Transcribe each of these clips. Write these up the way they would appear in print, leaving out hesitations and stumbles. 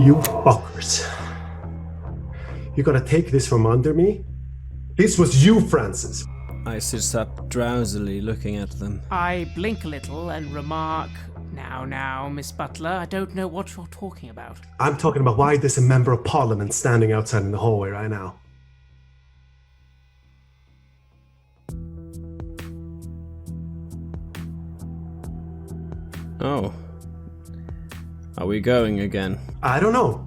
You fuckers. You gotta take this from under me? This was you, Francis. I sit up drowsily looking at them. I blink a little and remark, Now, Miss Butler, I don't know what you're talking about. I'm talking about why there's a member of parliament standing outside in the hallway right now. Oh. Are we going again? I don't know.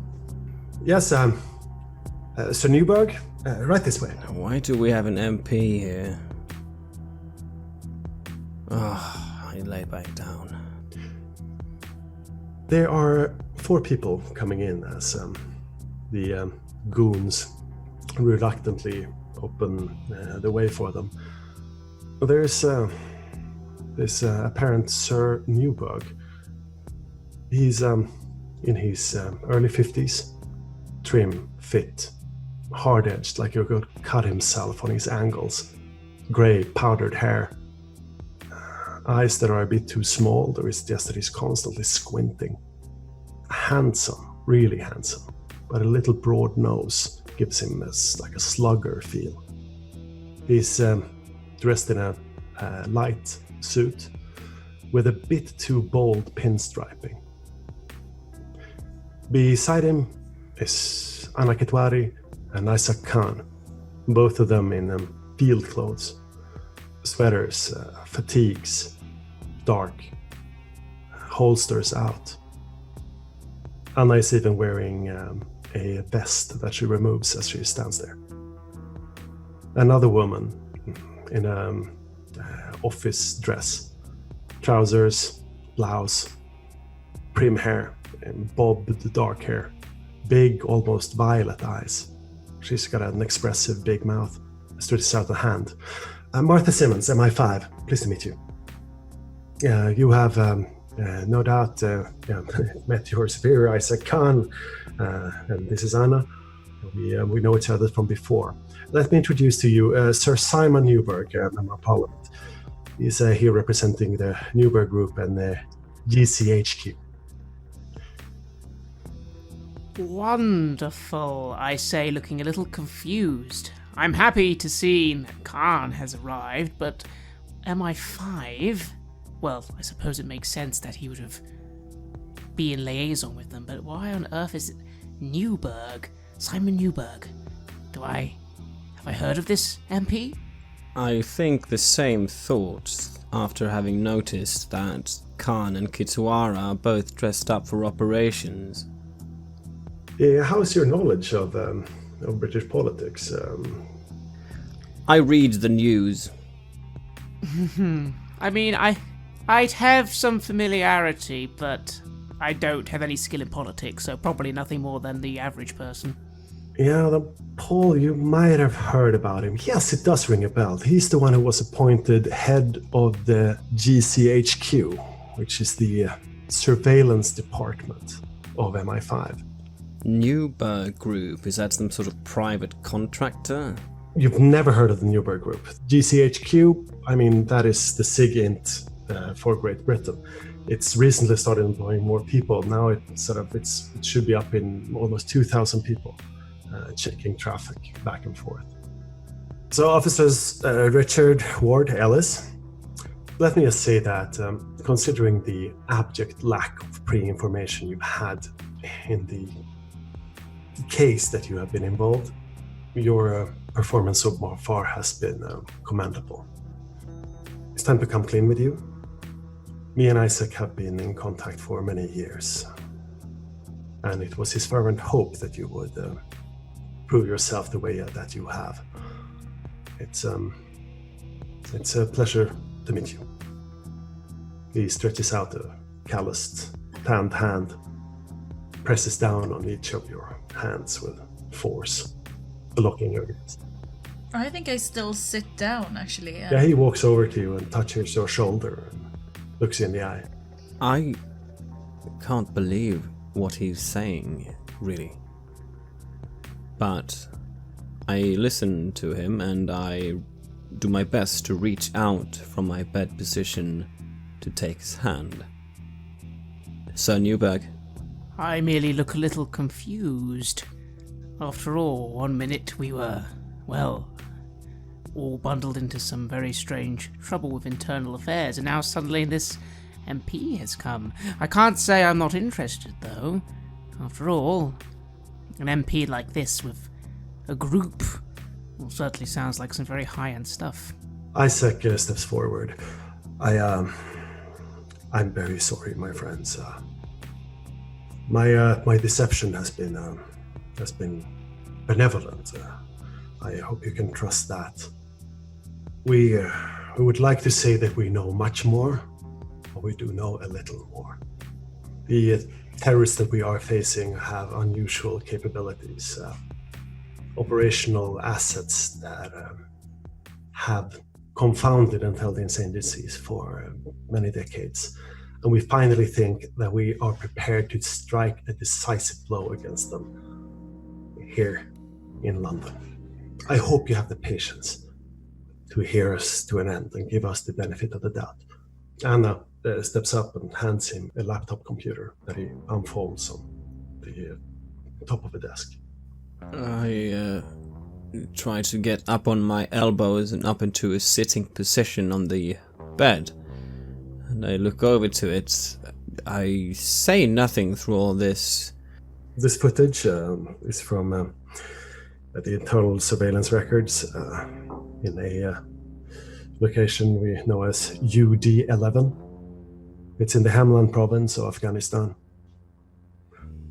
Yes, Sir Newburgh, right this way. Why do we have an MP here? I lay back down. There are 4 people coming in as the goons reluctantly open the way for them. There's this apparent Sir Newburgh. He's in his early 50s, trim, fit, hard-edged, like he could cut himself on his angles, grey, powdered hair, eyes that are a bit too small. There is just that he's constantly squinting. Handsome, really handsome, but a little broad nose gives him like a slugger feel. He's dressed in a light suit with a bit too bold pinstriping. Beside him is Anna-Karin and Anna-Karin, both of them in field clothes, sweaters, fatigues, dark, holsters out. Anna is even wearing a vest that she removes as she stands there. Another woman in an office dress, trousers, blouse, prim hair, and bobbed dark hair, big, almost violet eyes. She's got an expressive big mouth, stretches out a hand. Martha Simmons, MI5, pleased to meet you. You have no doubt met your superior, Anna-Karin, and this is Anna. We know each other from before. Let me introduce to you Sir Simon Newburgh, Member of Parliament. He's here representing the Newburgh Group and the GCHQ. Wonderful, I say, looking a little confused. I'm happy to see that Khan has arrived, but MI5? Well, I suppose it makes sense that he would have be in liaison with them, but why on earth is it Newburgh? Simon Newburgh. Have I heard of this MP? I think the same thoughts after having noticed that Khan and Kitsuara are both dressed up for operations. How is your knowledge of British politics? I read the news. I mean, I'd have some familiarity, but I don't have any skill in politics, so probably nothing more than the average person. Yeah, Paul, you might have heard about him. Yes, it does ring a bell. He's the one who was appointed head of the GCHQ, which is the surveillance department of MI5. Newburgh Group, is that some sort of private contractor? You've never heard of the Newburgh Group. GCHQ, I mean, that is the SIGINT for Great Britain. It's recently started employing more people. Now it should be up in almost 2,000 people checking traffic back and forth. So officers Richard, Ward, Ellis, let me just say that considering the abject lack of pre-information you've had in the case that you have been involved, your performance so far has been commendable. It's time to come clean with you. Me and Isaac have been in contact for many years, and it was his fervent hope that you would prove yourself the way that you have. It's a pleasure to meet you. He stretches out a calloused, tanned hand, presses down on each of your hands with force, blocking your gaze. I think I still sit down, actually. Yeah, he walks over to you and touches your shoulder and looks you in the eye. I can't believe what he's saying, really. But I listen to him and I do my best to reach out from my bed position to take his hand. Sir Newburgh, I merely look a little confused. After all, 1 minute we were, well, all bundled into some very strange trouble with internal affairs, and now suddenly this MP has come. I can't say I'm not interested, though. After all, an MP like this with a group well, certainly sounds like some very high-end stuff. Isaac steps forward. I'm very sorry, my friends. My deception has been benevolent. I hope you can trust that. We would like to say that we know much more, but we do know a little more. The terrorists that we are facing have unusual capabilities, operational assets that have confounded and held insane disease for many decades. And we finally think that we are prepared to strike a decisive blow against them here in London. I hope you have the patience to hear us to an end and give us the benefit of the doubt. Anna steps up and hands him a laptop computer that he unfolds on the top of the desk. I try to get up on my elbows and up into a sitting position on the bed. And I look over to it. I say nothing through all this. This footage is from the internal surveillance records in a location we know as UD11. It's in the Hamlan province of Afghanistan.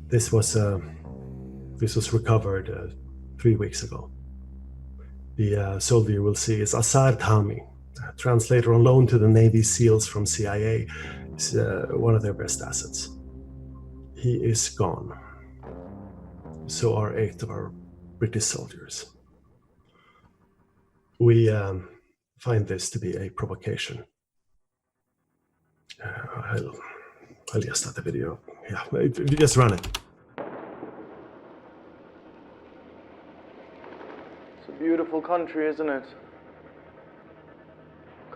This was recovered 3 weeks ago. The soldier you will see is Asad Hami, a translator on loan to the Navy SEALs from CIA. He's one of their best assets. He is gone. So are 8 of our British soldiers. We find this to be a provocation. I'll just start the video. Yeah, just run it. It's a beautiful country, isn't it?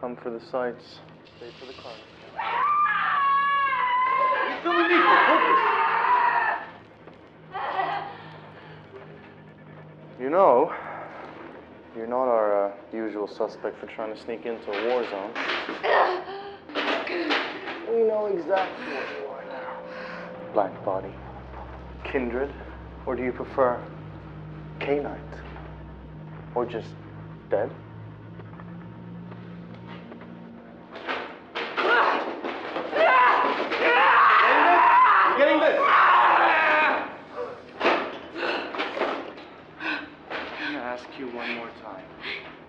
Come for the sights, stay for the crime. You know, you're not our usual suspect for trying to sneak into a war zone. We know exactly what you are now. Black body, Kindred, or do you prefer K-Night? Or just dead? You getting this? I'm gonna ask you one more time.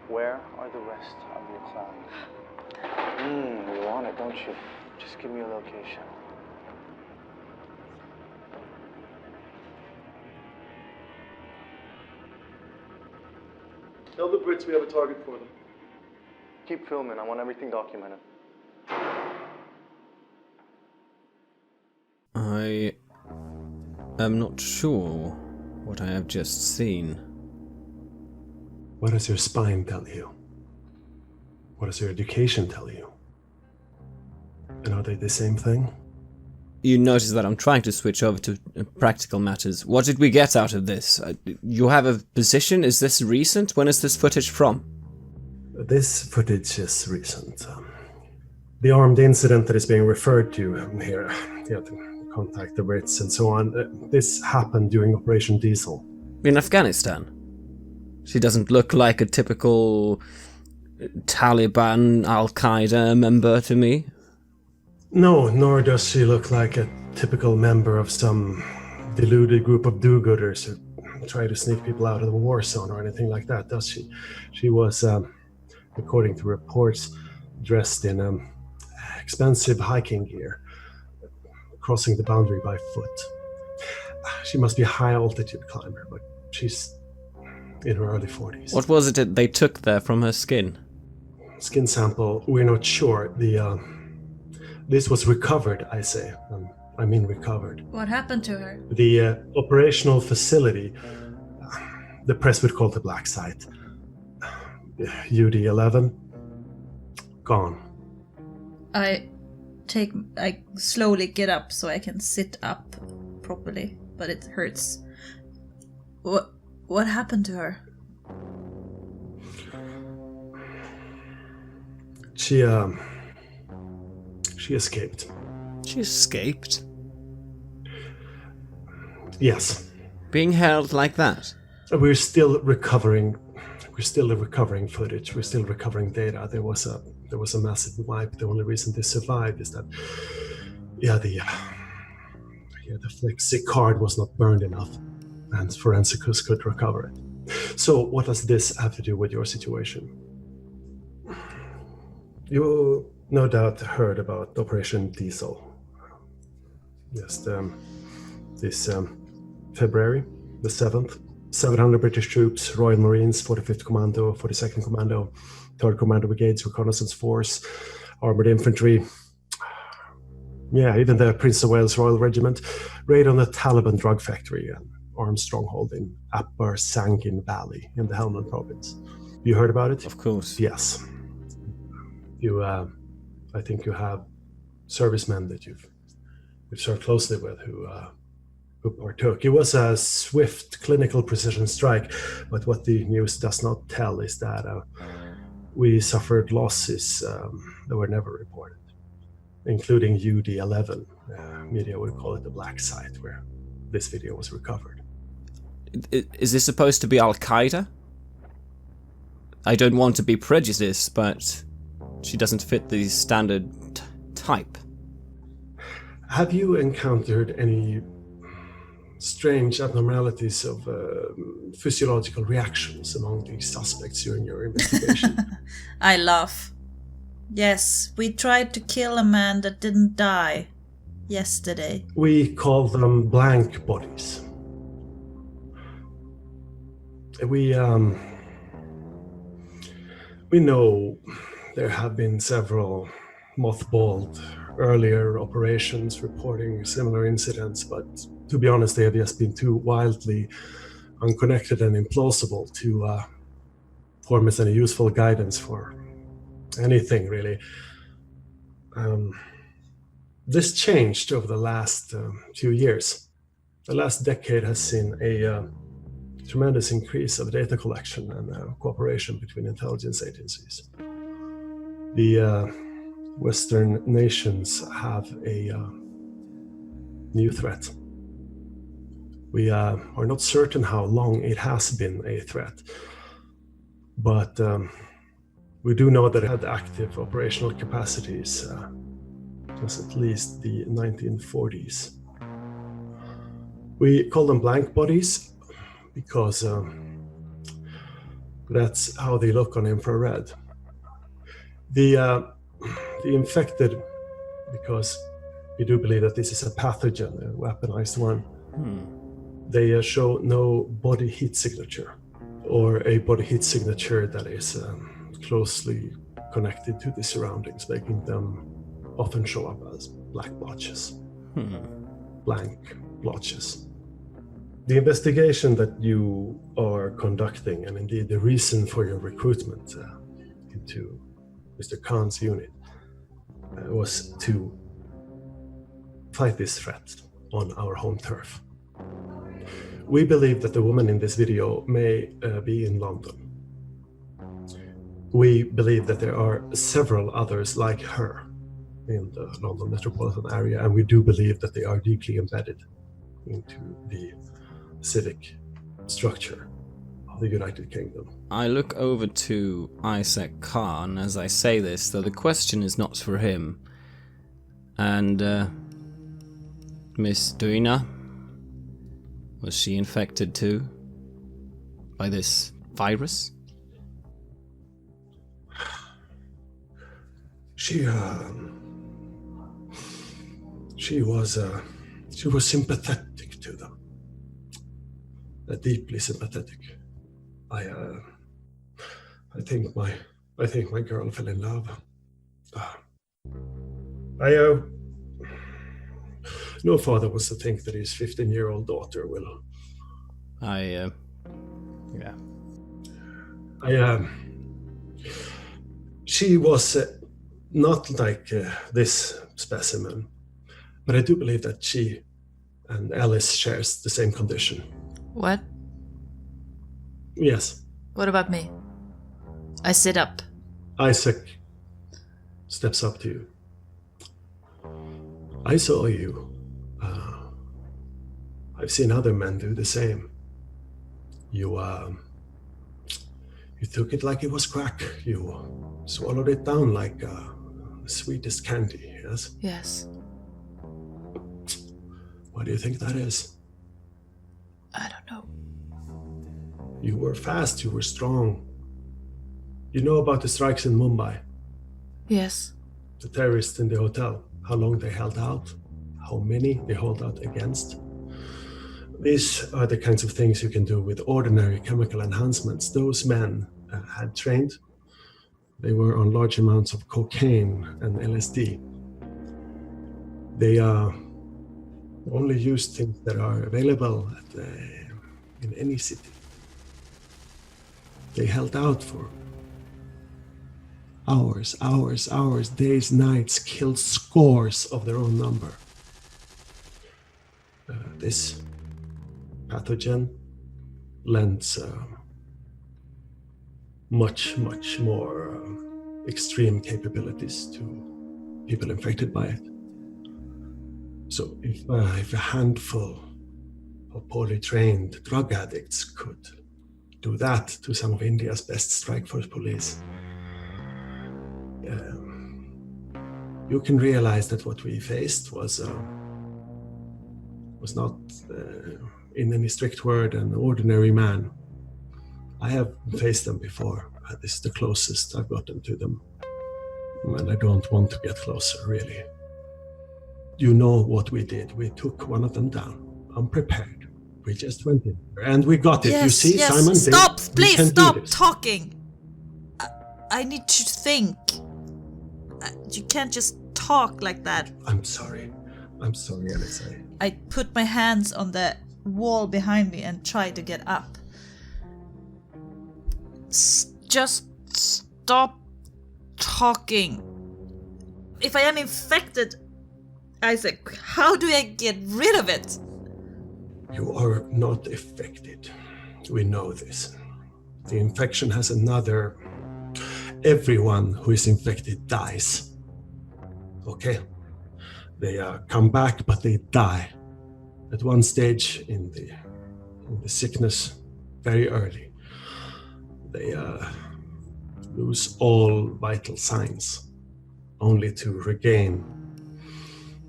Where are the rest of your clowns? You want it, don't you? Just give me a location. Tell the Brits we have a target for them. Keep filming, I want everything documented. I am not sure what I have just seen. What does your spine tell you? What does your education tell you? And are they the same thing? You notice that I'm trying to switch over to practical matters. What did we get out of this? You have a position? Is this recent? When is this footage from? This footage is recent. The armed incident that is being referred to here, to contact the Brits and so on, this happened during Operation Diesel. In Afghanistan? She doesn't look like a typical Taliban, Al-Qaeda member to me. No, nor does she look like a typical member of some deluded group of do-gooders who try to sneak people out of the war zone or anything like that, does she? She was, according to reports, dressed in expensive hiking gear, crossing the boundary by foot. She must be a high-altitude climber, but she's in her early 40s. What was it that they took there from her skin? Skin sample, we're not sure. This was recovered, I say. I mean recovered. What happened to her? The operational facility, the press would call it the black site. UD11, gone. I slowly get up so I can sit up properly, but it hurts. What happened to her? She escaped. She escaped? Yes. Being held like that? We're still recovering footage. We're still recovering data. There was a massive wipe. The only reason they survived is that the flexi card was not burned enough, and forensicus could recover it. So what does this have to do with your situation? You no doubt heard about Operation Diesel. Just this February the 7th. 700 British troops, Royal Marines, 45th Commando, 42nd Commando, 3rd Commando Brigades, Reconnaissance Force, Armored Infantry, even the Prince of Wales Royal Regiment, raid on the Taliban drug factory and armed stronghold in Upper Sangin Valley in the Helmand province. You heard about it? Of course. Yes. You, I think you have servicemen that you've served closely with who partook. It was a swift clinical precision strike, but what the news does not tell is that we suffered losses that were never reported, including UD11. Media would call it the black site, where this video was recovered. Is this supposed to be Al-Qaeda? I don't want to be prejudiced, but she doesn't fit the standard type. Have you encountered any strange abnormalities of physiological reactions among the suspects during your investigation? I laugh. Yes, we tried to kill a man that didn't die yesterday. We call them blank bodies. We know there have been several mothballed earlier operations reporting similar incidents, but to be honest, they have just been too wildly unconnected and implausible to form as any useful guidance for anything, really. This changed over the last few years. The last decade has seen a tremendous increase of data collection and cooperation between intelligence agencies. The Western nations have a new threat. We are not certain how long it has been a threat, but we do know that it had active operational capacities since at least the 1940s. We call them blank bodies because that's how they look on infrared. The infected, because we do believe that this is a pathogen, a weaponized one, they show no body heat signature, or a body heat signature that is closely connected to the surroundings, making them often show up as black blotches. Blank blotches. The investigation that you are conducting, and indeed the reason for your recruitment into Mr. Khan's unit, was to fight this threat on our home turf. We believe that the woman in this video may be in London. We believe that there are several others like her in the London metropolitan area, and we do believe that they are deeply embedded into the civic structure of the United Kingdom. I look over to Isaac Khan as I say this, though the question is not for him. And, Miss Duina, was she infected too? By this virus? She was sympathetic to them. Deeply sympathetic. I think my girl fell in love. No father wants to think that his 15-year-old daughter will. She was not like this specimen, but I do believe that she And Alice shares the same condition. What? Yes. What about me? I sit up. Isaac steps up to you. I saw you. I've seen other men do the same. You took it like it was crack. You swallowed it down like the sweetest candy, yes? Yes. What do you think that is? I don't know. You were fast, you were strong. You know about the strikes in Mumbai? Yes. The terrorists in the hotel, how long they held out, how many they hold out against. These are the kinds of things you can do with ordinary chemical enhancements. Those men had trained. They were on large amounts of cocaine and LSD. They only use things that are available in any city. They held out for hours, days, nights, killed scores of their own number. This pathogen lends much more extreme capabilities to people infected by it. So if a handful of poorly trained drug addicts could do that to some of India's best strike force police, you can realize that what we faced was not, in any strict word, an ordinary man. I have faced them before. This is the closest I've gotten to them. And I don't want to get closer, really. You know what we did. We took one of them down, unprepared. We just went in there and we got it. Yes, you see, yes. Simon? Stop, please stop this. talking. I need to think. You can't just talk like that. I'm sorry, Alice. I put my hands on the wall behind me and try to get up. Just stop talking. If I am infected, Isaac, how do I get rid of it? You are not affected. We know this. The infection has another... Everyone who is infected dies. Okay? They come back, but they die. At one stage in the sickness, very early, they lose all vital signs, only to regain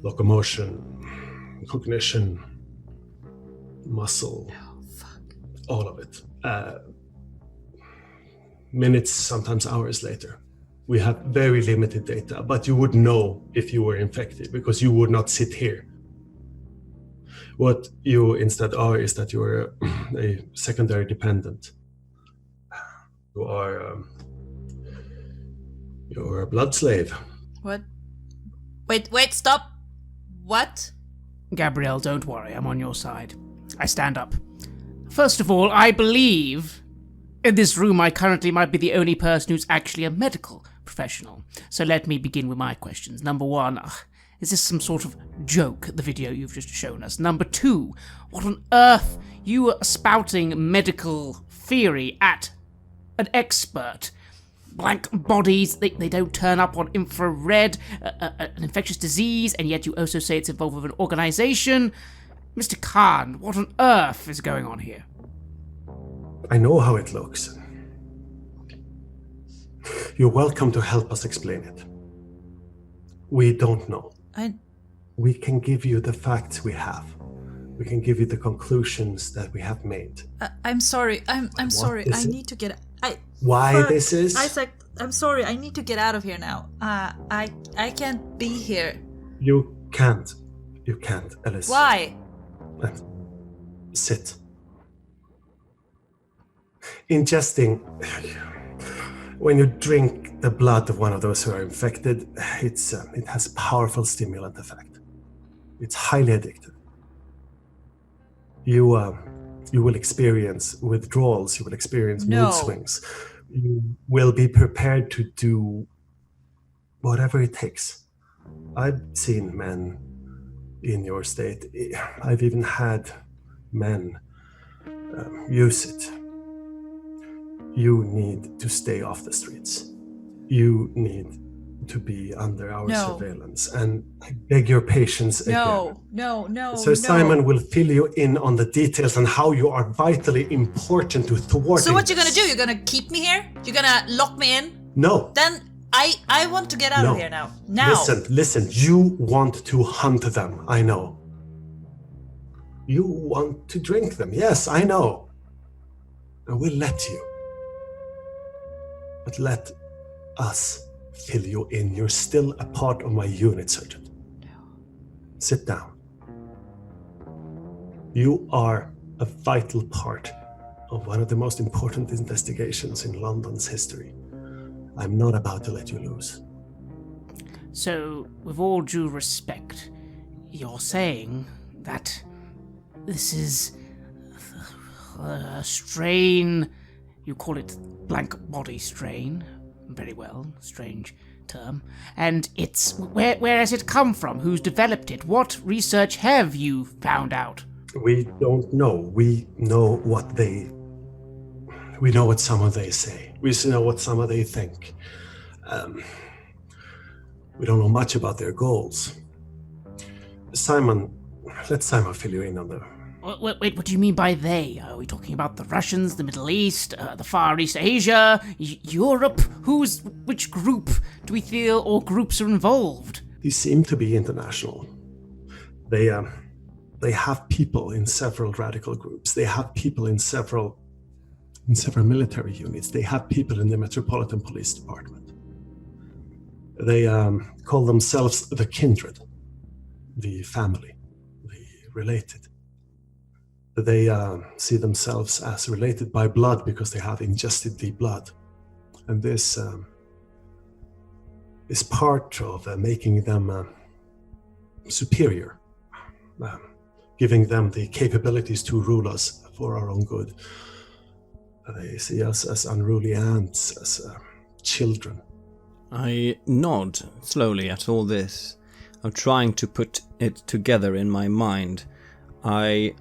locomotion, cognition, muscle, all of it. Minutes, sometimes hours later. We have very limited data, but you would know if you were infected because you would not sit here. What you instead are is that you are a secondary dependent. You're a blood slave. What? Wait, stop. What? Gabrielle, don't worry, I'm on your side. I stand up. First of all, I believe in this room I currently might be the only person who's actually a medical professional. So let me begin with my questions. Number one, is this some sort of joke, the video you've just shown us? Number two, what on earth? You were spouting medical theory at an expert. Blank bodies, they don't turn up on infrared, an infectious disease, and yet you also say it's involved with an organization. Mr. Khan, what on earth is going on here? I know how it looks. You're welcome to help us explain it. We don't know. We can give you the facts we have. We can give you the conclusions that we have made. I'm sorry. I'm sorry. I need to get... This is? Isaac, I'm sorry. I need to get out of here now. I can't be here. You can't. You can't, Alice. Why? Sit. Ingesting... When you drink the blood of one of those who are infected, it has a powerful stimulant effect. It's highly addictive. You will experience withdrawals, you will experience mood swings. You will be prepared to do whatever it takes. I've seen men in your state. I've even had men use it. You need to stay off the streets. You need to be under our surveillance. And I beg your patience again. No. Sir Simon will fill you in on the details and how you are vitally important to thwarting So what you this. gonna do? You're gonna keep me here? You're gonna lock me in? No. Then I want to get out of here now. Now. Listen, you want to hunt them, I know. You want to drink them, yes, I know. And we'll let you. But let us fill you in. You're still a part of my unit, Sergeant. Sit down. You are a vital part of one of the most important investigations in London's history. I'm not about to let you lose. So, with all due respect, you're saying that this is a strain, you call it blank body strain, very well, strange term, and it's, where has it come from? Who's developed it? What research have you found out? We don't know. We know what some of they say. We know what some of they think. We don't know much about their goals. Let Simon fill you in on the... Wait, what do you mean by they? Are we talking about the Russians, the Middle East, the Far East Asia, Europe? Which group do we feel, or groups are involved? They seem to be international. They have people in several radical groups. They have people in several military units. They have people in the Metropolitan Police Department. They call themselves the Kindred, the family, the related. They see themselves as related by blood because they have ingested the blood. And this is part of making them superior, giving them the capabilities to rule us for our own good. They see us as unruly ants, as children. I nod slowly at all this. I'm trying to put it together in my mind. I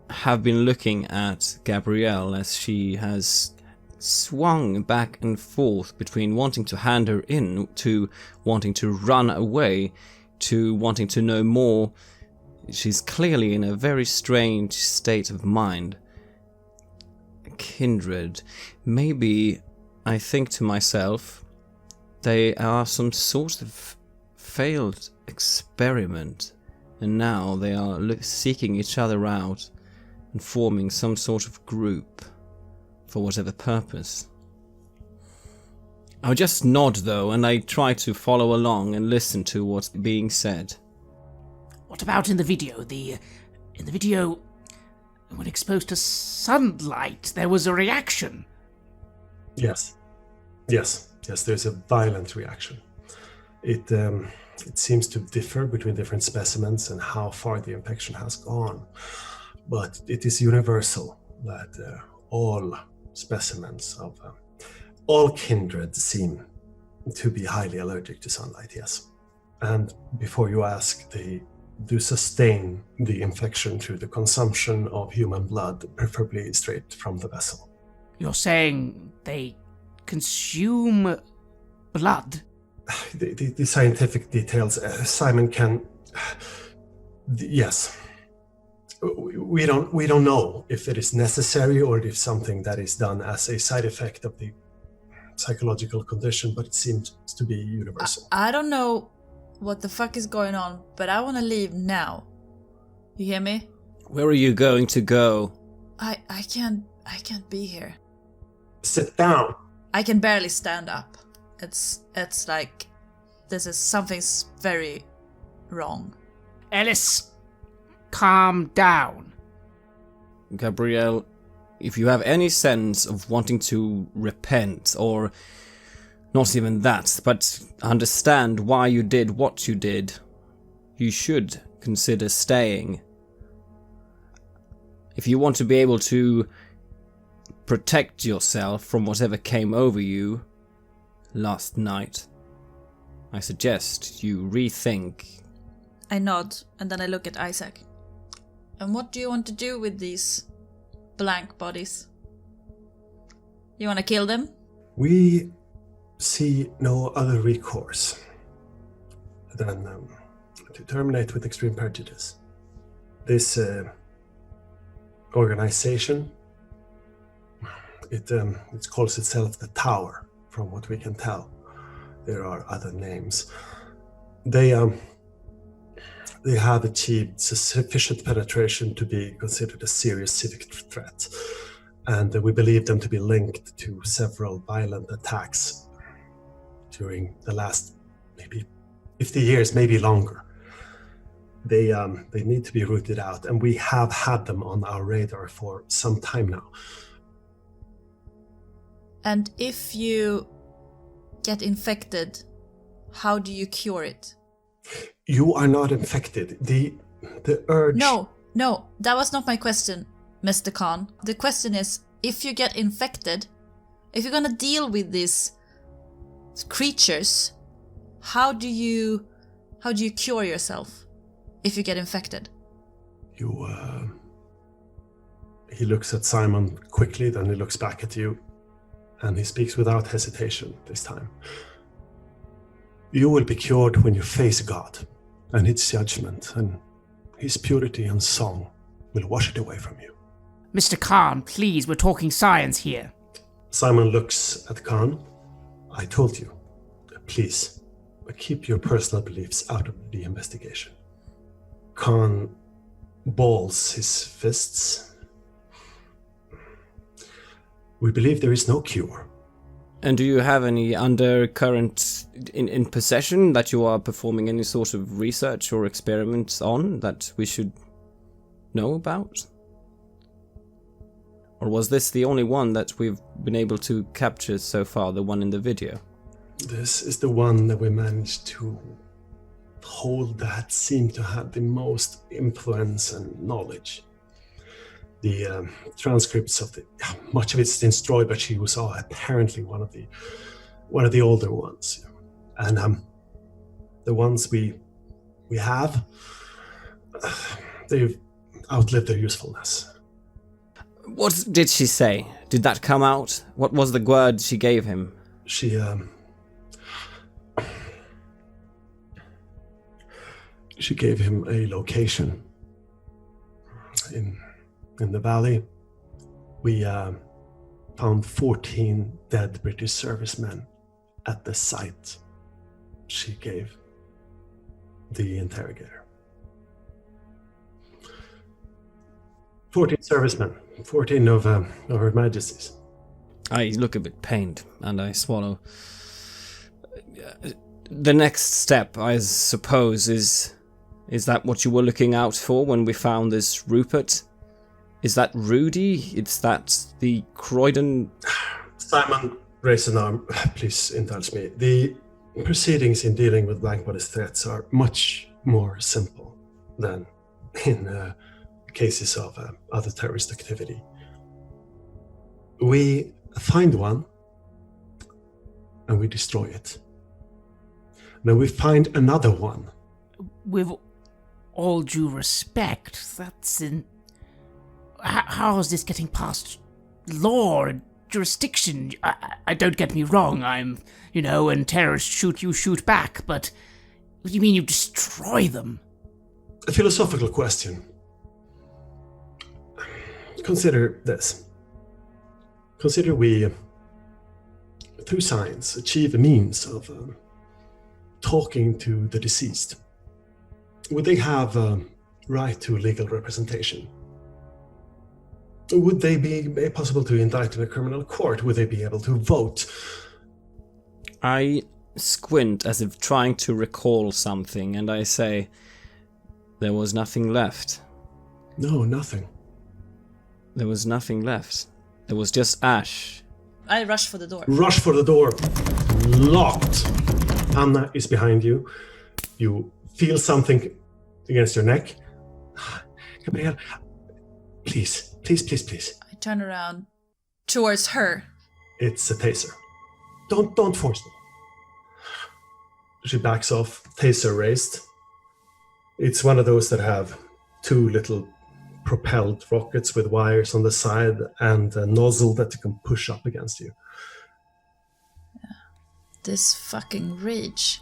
have been looking at Gabrielle as she has swung back and forth between wanting to hand her in to wanting to run away to wanting to know more. She's clearly in a very strange state of mind. Kindred. Maybe, I think to myself, they are some sort of failed experiment, and now they are seeking each other out and forming some sort of group for whatever purpose. I just nod though, and I try to follow along and listen to what's being said. What about in the video? In the video, when exposed to sunlight, there was a reaction. Yes, there's a violent reaction. It seems to differ between different specimens and how far the infection has gone. But it is universal that all specimens of all kindred seem to be highly allergic to sunlight, yes. And before you ask, they do sustain the infection through the consumption of human blood, preferably straight from the vessel. You're saying they consume blood? The scientific details, Simon can... Yes. We don't know if it is necessary or if something that is done as a side effect of the psychological condition, but it seems to be universal. I don't know what the fuck is going on, but I want to leave now. You hear me? Where are you going to go? I can't be here. Sit down. I can barely stand up. It's like something's very wrong. Ellis, calm down. Gabrielle, if you have any sense of wanting to repent, or not even that, but understand why you did what you did, you should consider staying. If you want to be able to protect yourself from whatever came over you last night, I suggest you rethink. I nod, and then I look at Isaac. And what do you want to do with these blank bodies? You want to kill them? We see no other recourse than to terminate with extreme prejudice. This organization, it calls itself the Tower, from what we can tell. There are other names. They have achieved sufficient penetration to be considered a serious civic threat, and we believe them to be linked to several violent attacks during the last maybe 50 years, maybe longer. They need to be rooted out, and we have had them on our radar for some time now. And if you get infected, how do you cure it? You are not infected. The urge... No, that was not my question, Mr. Khan. The question is, if you get infected, if you're gonna deal with these creatures, how do you cure yourself if you get infected? He looks at Simon quickly, then he looks back at you, and he speaks without hesitation this time. You will be cured when you face God and his judgment, and his purity and song will wash it away from you. Mr. Khan, please, we're talking science here. Simon looks at Khan. I told you, please, keep your personal beliefs out of the investigation. Khan balls his fists. We believe there is no cure. And do you have any undercurrent in possession that you are performing any sort of research or experiments on that we should know about? Or was this the only one that we've been able to capture so far, the one in the video? This is the one that we managed to hold that seemed to have the most influence and knowledge. The transcripts of much of it's destroyed, but she was apparently one of the older ones, and the ones we have, they've outlived their usefulness. What did she say? Did that come out? What was the word she gave him? She gave him a location in the valley. We found 14 dead British servicemen at the site she gave the interrogator. 14 servicemen, 14 of Her Majesty's. I look a bit pained, and I swallow. The next step, I suppose, is that what you were looking out for when we found this Rupert? Is that Rudy? Is that the Croydon? Simon raised an arm. Please indulge me. The proceedings in dealing with blank body threats are much more simple than in cases of other terrorist activity. We find one and we destroy it. Now we find another one. With all due respect, that's in... How is this getting past law and jurisdiction? I don't get me wrong, I'm, when terrorists shoot, you shoot back, but what do you mean you destroy them? A philosophical question. Consider this. Consider we, through science, achieve a means of talking to the deceased. Would they have a right to legal representation? Would they be possible to indict in a criminal court? Would they be able to vote? I squint as if trying to recall something, and I say, there was nothing left. No, nothing. There was nothing left. There was just ash. I rush for the door. Rush for the door. Locked. Anna is behind you. You feel something against your neck. Gabrielle, please. I turn around towards her. It's a taser. Don't force me. She backs off, taser raised. It's one of those that have 2 little propelled rockets with wires on the side and a nozzle that you can push up against you. This fucking rage.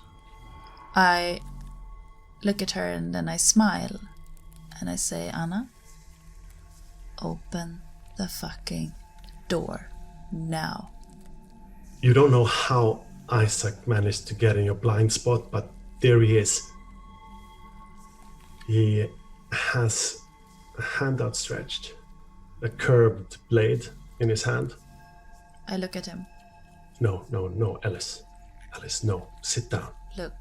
I look at her and then I smile. And I say, Anna, open the fucking door now. You don't know how Isaac managed to get in your blind spot, but there he is. He has a hand outstretched, a curved blade in his hand. I look at him. No, Alice. Alice, no. Sit down. Look.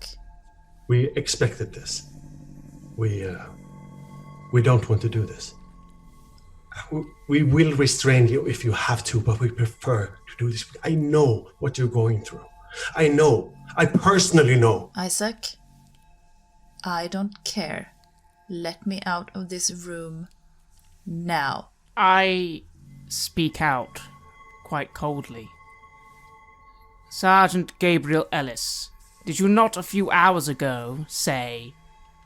We expected this. We don't want to do this. We will restrain you if you have to, but we prefer to do this. I know what you're going through. I know. I personally know. Isaac, I don't care. Let me out of this room now. I speak out quite coldly. Sergeant Gabriel Ellis, did you not a few hours ago say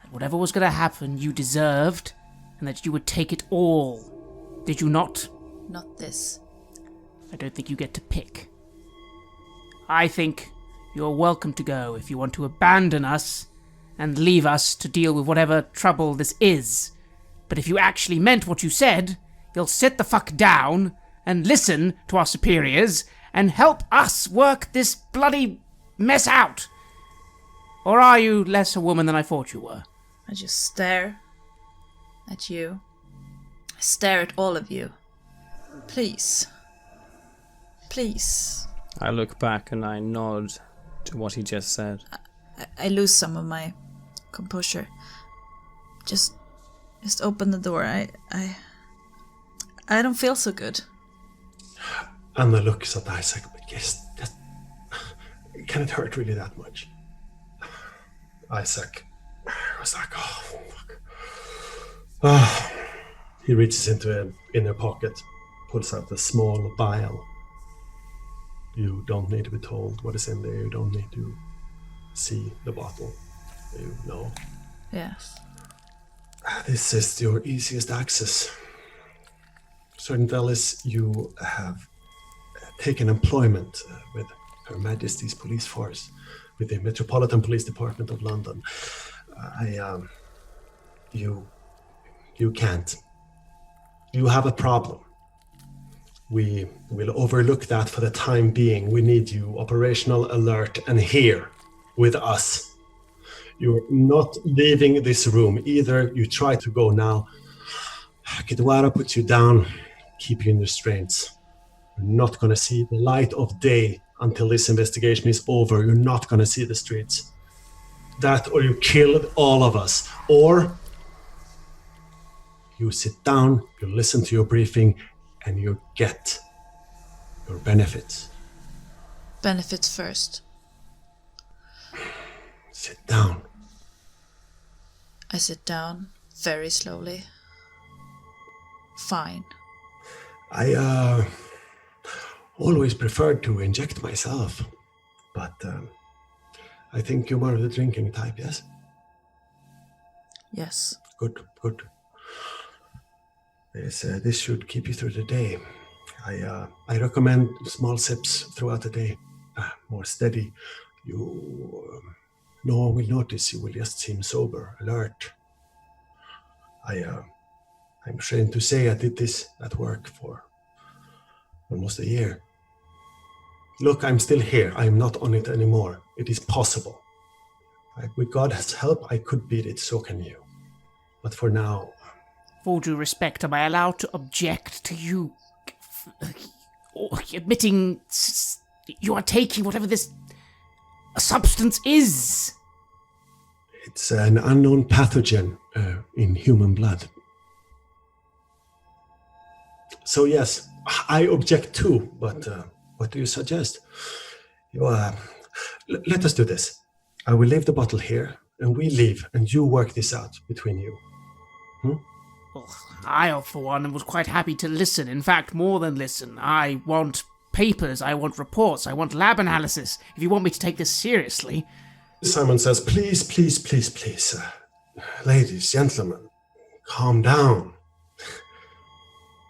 that whatever was going to happen you deserved and that you would take it all? Did you not? Not this. I don't think you get to pick. I think you're welcome to go if you want to abandon us and leave us to deal with whatever trouble this is. But if you actually meant what you said, you'll sit the fuck down and listen to our superiors and help us work this bloody mess out. Or are you less a woman than I thought you were? I just stare at you. I stare at all of you. Please. Please. I look back and I nod to what he just said. I lose some of my composure. Just open the door. I don't feel so good. Anna looks at Isaac, but yes, can it hurt really that much? Isaac was like, oh, fuck. Oh. He reaches into an inner pocket, pulls out a small vial. You don't need to be told what is in there. You don't need to see the bottle. You know. Yes. This is your easiest access. Sergeant Ellis, you have taken employment with Her Majesty's Police Force, with the Metropolitan Police Department of London. You can't. You have a problem. We will overlook that for the time being. We need you operational, alert, and here with us. You're not leaving this room. Either you try to go now, Kidwara puts you down, keep you in restraints. You're not going to see the light of day until this investigation is over. You're not going to see the streets. That or you kill all of us. Or you sit down, you listen to your briefing, and you get your benefits. Benefits first. Sit down. I sit down very slowly. Fine. I always preferred to inject myself, but I think you're more of the drinking type, yes? Yes. Good. This should keep you through the day. I recommend small sips throughout the day, more steady. No one will notice. You will just seem sober, alert. I'm ashamed to say I did this at work for almost a year. Look, I'm still here. I'm not on it anymore. It is possible. With God's help, I could beat it. So can you. But for now... With all due respect, am I allowed to object to you admitting you are taking whatever this substance is? It's an unknown pathogen in human blood. So yes, I object too, but what do you suggest? Let us do this. I will leave the bottle here, and we leave, and you work this out between you. Well, I, for one, was quite happy to listen. In fact, more than listen. I want papers, I want reports, I want lab analysis, if you want me to take this seriously. Simon says, please. Ladies, gentlemen, calm down.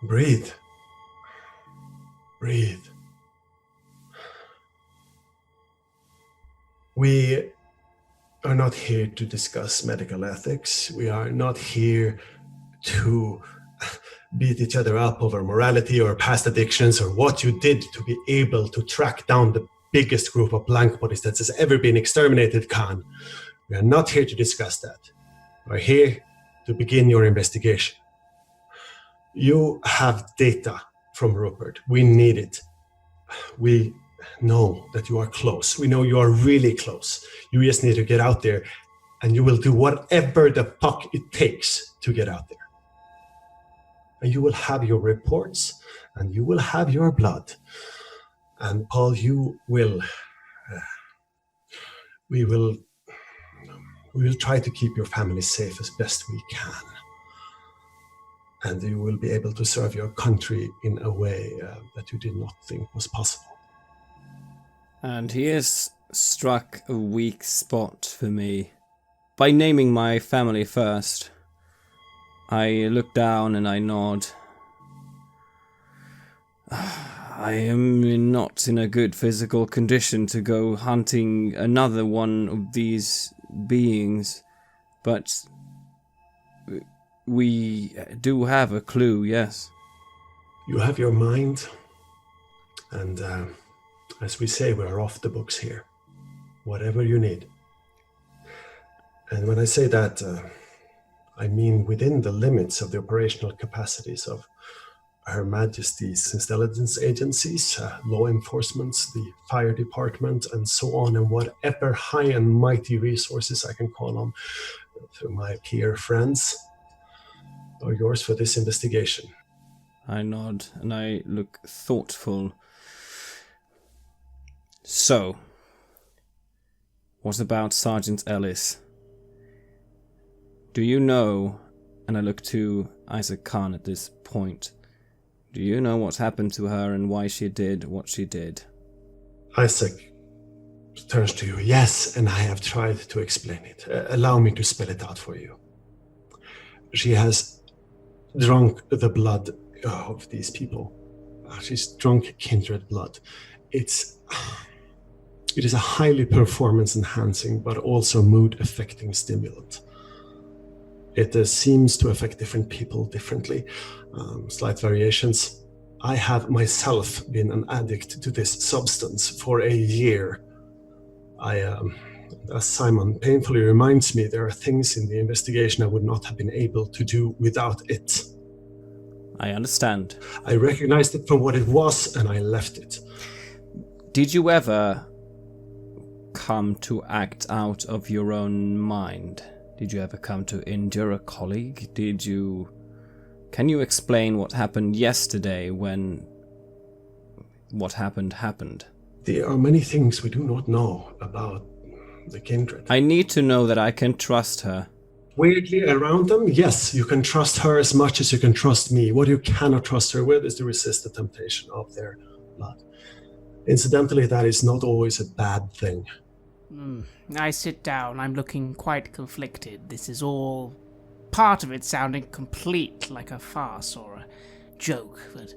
Breathe. Breathe. We are not here to discuss medical ethics. We are not here to beat each other up over morality or past addictions or what you did to be able to track down the biggest group of blank bodies that has ever been exterminated, Khan. We are not here to discuss that. We are here to begin your investigation. You have data from Rupert. We need it. We know that you are close. We know you are really close. You just need to get out there, and you will do whatever the fuck it takes to get out there. And you will have your reports, and you will have your blood. And Paul, we will try to keep your family safe as best we can. And you will be able to serve your country in a way that you did not think was possible. And he has struck a weak spot for me. By naming my family first, I look down and I nod. I am not in a good physical condition to go hunting another one of these beings, but we do have a clue, yes. You have your mind, and as we say, we're off the books here. Whatever you need. And when I say that, I mean within the limits of the operational capacities of Her Majesty's intelligence agencies, law enforcement, the fire department, and so on, and whatever high and mighty resources I can call on through my peer friends are yours for this investigation. I nod and I look thoughtful. So, what about Sergeant Ellis? Do you know, and I look to Isaac Khan at this point, do you know what happened to her and why she did what she did? Isaac turns to you. Yes, and I have tried to explain it. Allow me to spell it out for you. She has drunk the blood of these people. She's drunk Kindred blood. It is a highly performance enhancing but also mood affecting stimulant. It seems to affect different people differently, slight variations. I have myself been an addict to this substance for a year. As Simon painfully reminds me, there are things in the investigation I would not have been able to do without it. I understand. I recognized it for what it was, and I left it. Did you ever come to act out of your own mind? Did you ever come to injure a colleague? Can you explain what happened yesterday when what happened? There are many things we do not know about the Kindred. I need to know that I can trust her. Weirdly, around them, yes, you can trust her as much as you can trust me. What you cannot trust her with is to resist the temptation of their blood. Incidentally, that is not always a bad thing. I sit down. I'm looking quite conflicted. This is all part of it sounding complete like a farce or a joke, but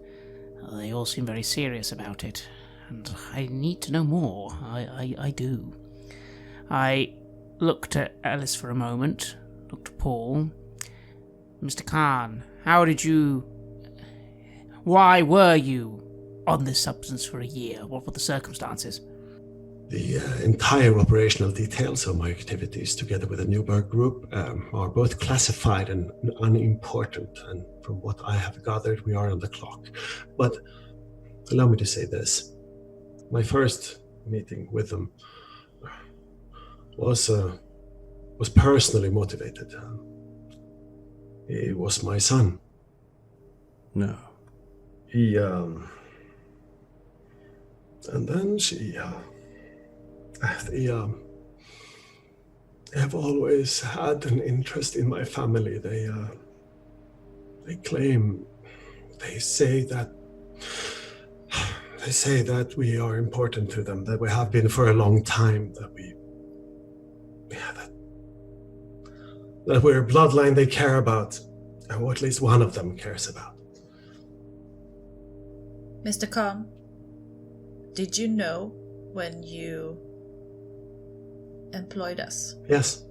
they all seem very serious about it. And I need to know more. I do. I looked at Ellis for a moment, looked at Paul. Mr. Khan, why were you on this substance for a year? What were the circumstances? The entire operational details of my activities together with the Newburgh group are both classified and unimportant, and from what I have gathered, we are on the clock. But allow me to say this. My first meeting with them was personally motivated. He was my son. No. And then they have always had an interest in my family. They say that we are important to them, that we have been for a long time, that we're a bloodline they care about, or at least one of them cares about. Mr. Khan, did you know when you employed us? Yes,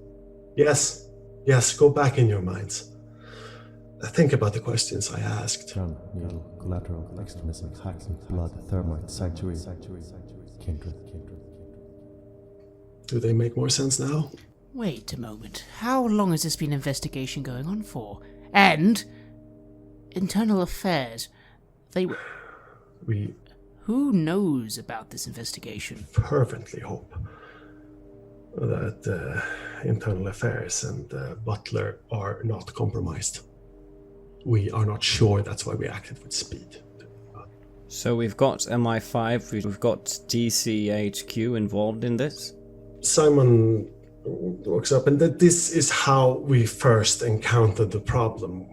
go back in your minds. Think about the questions I asked. Collateral, extremism, hacks, blood, thermite, sanctuary, kindred. Do they make more sense now? Wait a moment. How long has this been investigation going on for? And internal affairs. We Who knows about this investigation? fervently hope that internal affairs and Butler are not compromised. We are not sure, that's why we acted with speed. So we've got MI5, we've got DCHQ involved in this? Simon walks up, and this is how we first encountered the problem.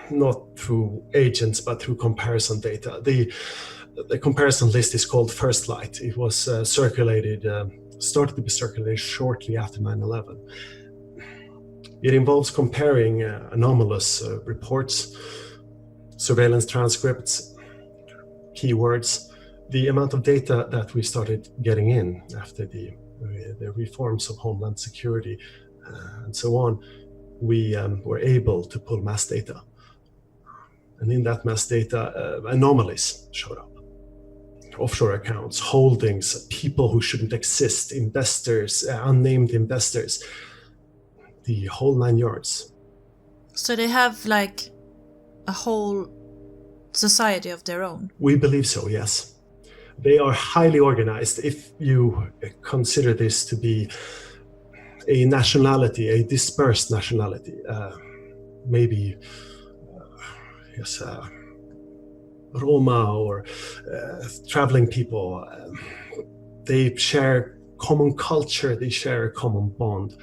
Not through agents, but through comparison data. The comparison list is called First Light. It was started to be circulated shortly after 9/11. It involves comparing anomalous reports, surveillance transcripts, keywords, the amount of data that we started getting in after the reforms of Homeland Security and so on. We were able to pull mass data. And in that mass data, anomalies showed up. Offshore accounts, holdings, people who shouldn't exist, investors, unnamed investors, the whole 9 yards. So they have like a whole society of their own? We believe so, yes. They are highly organized. If you consider this to be a nationality, a dispersed nationality, maybe Roma or traveling people, they share common culture, they share a common bond.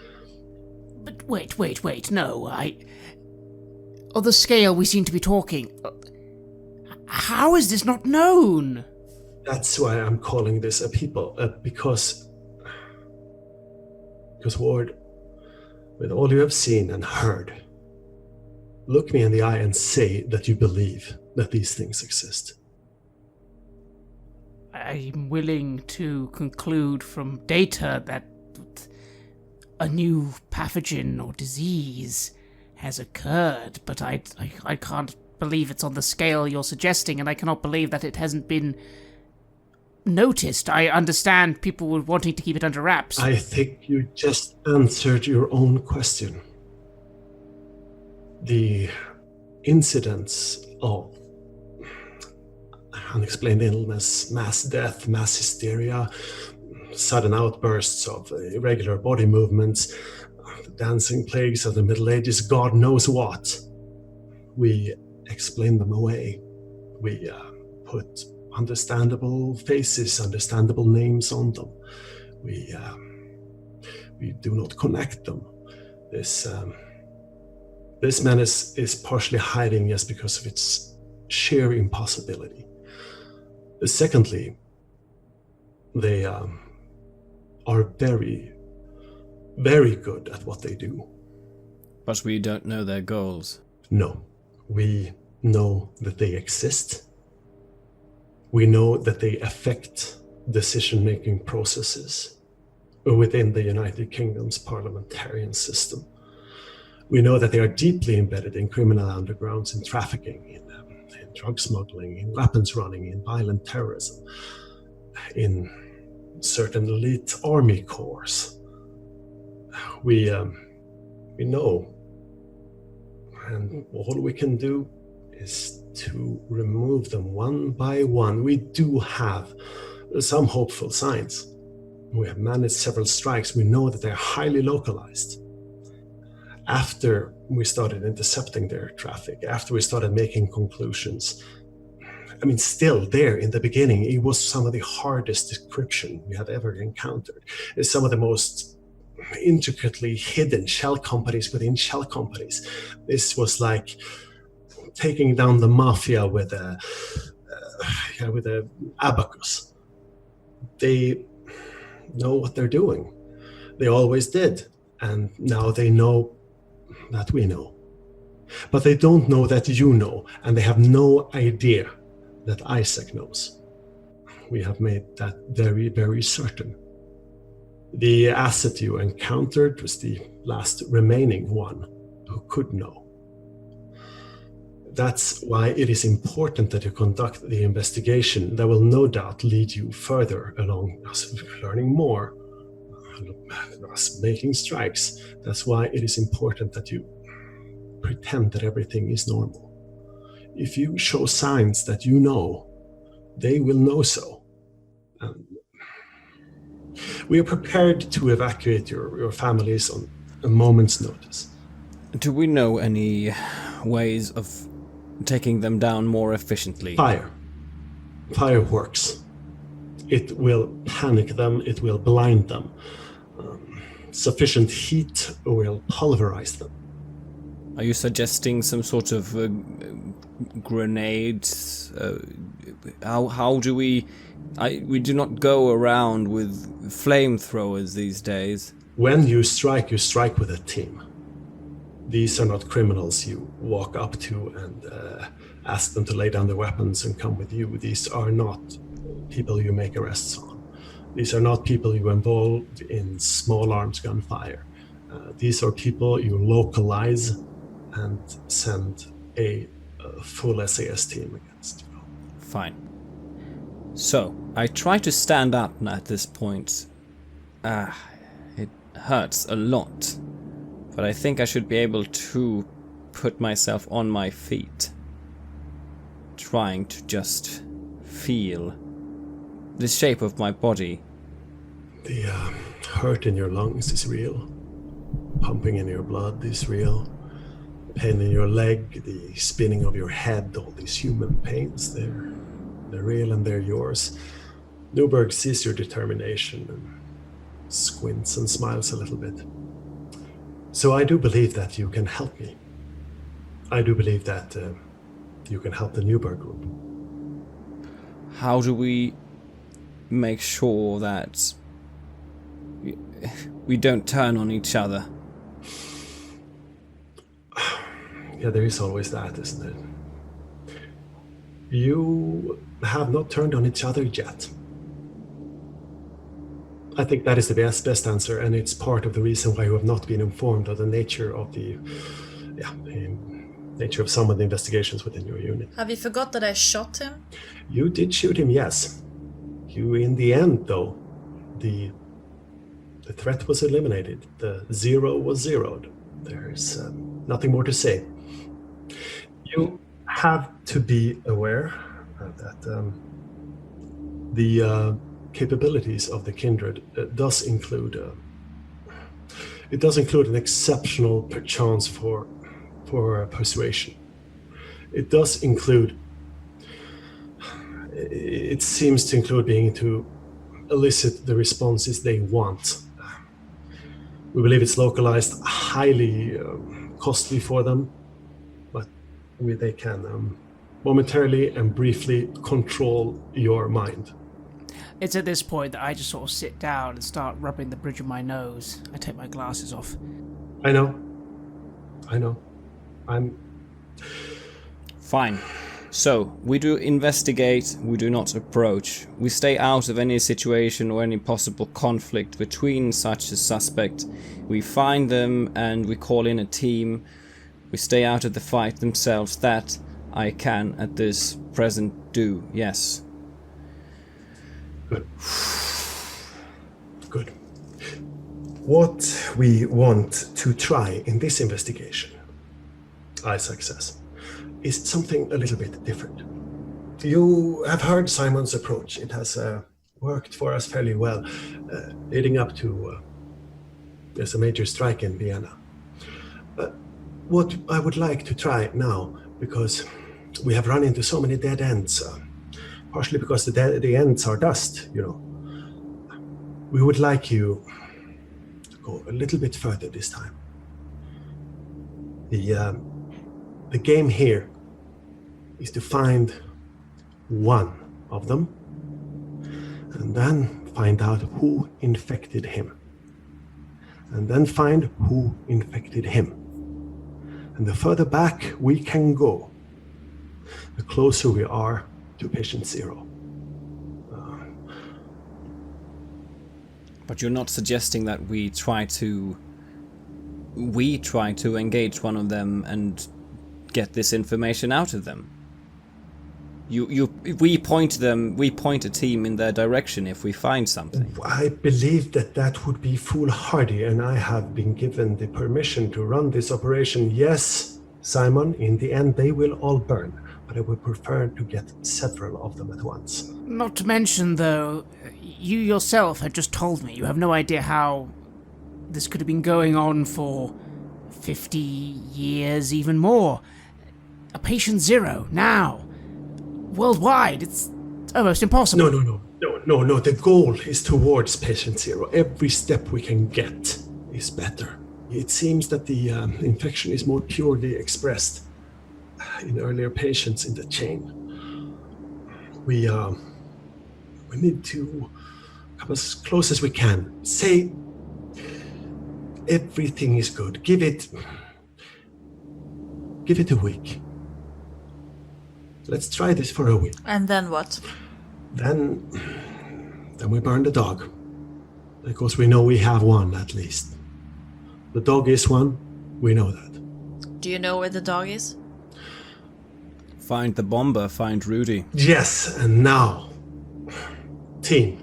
But wait, no, on the scale we seem to be talking, how is this not known? That's why I'm calling this a people, because Ward, with all you have seen and heard, look me in the eye and say that you believe that these things exist. I'm willing to conclude from data that a new pathogen or disease has occurred, but I can't believe it's on the scale you're suggesting, and I cannot believe that it hasn't been noticed. I understand people were wanting to keep it under wraps. I think you just answered your own question. The incidents of unexplained illness, mass death, mass hysteria, sudden outbursts of irregular body movements, the dancing plagues of the Middle Ages, God knows what. We explain them away. We put understandable faces, understandable names on them. We do not connect them. This menace is partially hiding just because of its sheer impossibility. Secondly, they are very, very good at what they do. But we don't know their goals. No, we know that they exist. We know that they affect decision-making processes within the United Kingdom's parliamentarian system. We know that they are deeply embedded in criminal undergrounds, in trafficking, in drug smuggling, in weapons running, in violent terrorism, in certain elite army corps. We know, and all we can do is to remove them one by one. We do have some hopeful signs. We have managed several strikes. We know that they're highly localized. After we started intercepting their traffic, after we started making conclusions, I mean, still there in the beginning, it was some of the hardest decryption we had ever encountered. It's some of the most intricately hidden shell companies within shell companies. This was like taking down the mafia with a abacus. They know what they're doing. They always did, and now they know that we know. But they don't know that you know, and they have no idea that Isaac knows. We have made that very, very certain. The asset you encountered was the last remaining one who could know. That's why it is important that you conduct the investigation that will no doubt lead you further along us learning more, us making strikes. That's why it is important that you pretend that everything is normal. If you show signs that you know, they will know so. We are prepared to evacuate your families on a moment's notice. Do we know any ways of taking them down more efficiently? Fire. Fire works. It will panic them, it will blind them. Sufficient heat will pulverize them. Are you suggesting some sort of grenade? How do we... we do not go around with flamethrowers these days. When you strike with a team. These are not criminals you walk up to and ask them to lay down their weapons and come with you. These are not people you make arrests on. These are not people you involve in small arms gunfire. These are people you localize and send a full SAS team against. Fine. So, I try to stand up at this point. It hurts a lot. But I think I should be able to put myself on my feet. Trying to just feel the shape of my body. The hurt in your lungs is real. Pumping in your blood is real. Pain in your leg, the spinning of your head, all these human pains, they're real and they're yours. Newburgh sees your determination and squints and smiles a little bit. So I do believe that you can help me. I do believe that you can help the Newburgh group. How do we make sure that we don't turn on each other? Yeah, there is always that, isn't it? You have not turned on each other yet. I think that is the best answer, and it's part of the reason why you have not been informed of the nature of nature of some of the investigations within your unit. Have you forgot that I shot him? You did shoot him, yes. You, in the end, though, the threat was eliminated. The zero was zeroed. There's nothing more to say. You have to be aware that the capabilities of the Kindred does include an exceptional chance for persuasion. It does include. It seems to include being able to elicit the responses they want. We believe it's localized, highly costly for them, but they can momentarily and briefly control your mind. It's at this point that I just sort of sit down and start rubbing the bridge of my nose. I take my glasses off. I know. I'm... Fine. So, we do investigate, we do not approach. We stay out of any situation or any possible conflict between such a suspect. We find them and we call in a team. We stay out of the fight themselves. That I can at this present do, yes. Good. What we want to try in this investigation, Isaac says, is something a little bit different. You have heard Simon's approach. It has worked for us fairly well, leading up to there's a major strike in Vienna. What I would like to try now, because we have run into so many dead ends, partially because the ends are dust, you know. We would like you to go a little bit further this time. The game here is to find one of them and then find out who infected him. And then find who infected him. And the further back we can go, the closer we are to patient zero. But you're not suggesting that we try to engage one of them and get this information out of them. We point a team in their direction if we find something. I believe that would be foolhardy, and I have been given the permission to run this operation. Yes, Simon, in the end they will all burn, but I would prefer to get several of them at once. Not to mention, though, you yourself had just told me you have no idea how this could have been going on for 50 years, even more. A patient zero, now. Worldwide, it's almost impossible. No. The goal is towards patient zero. Every step we can get is better. It seems that the infection is more purely expressed in earlier patients in the chain. We need to come as close as we can. Say everything is good. Give it a week. Let's try this for a week. And then what? Then we burn the dog. Because we know we have one, at least. The dog is one, we know that. Do you know where the dog is? Find the bomber, find Rudy. Yes, and now, team.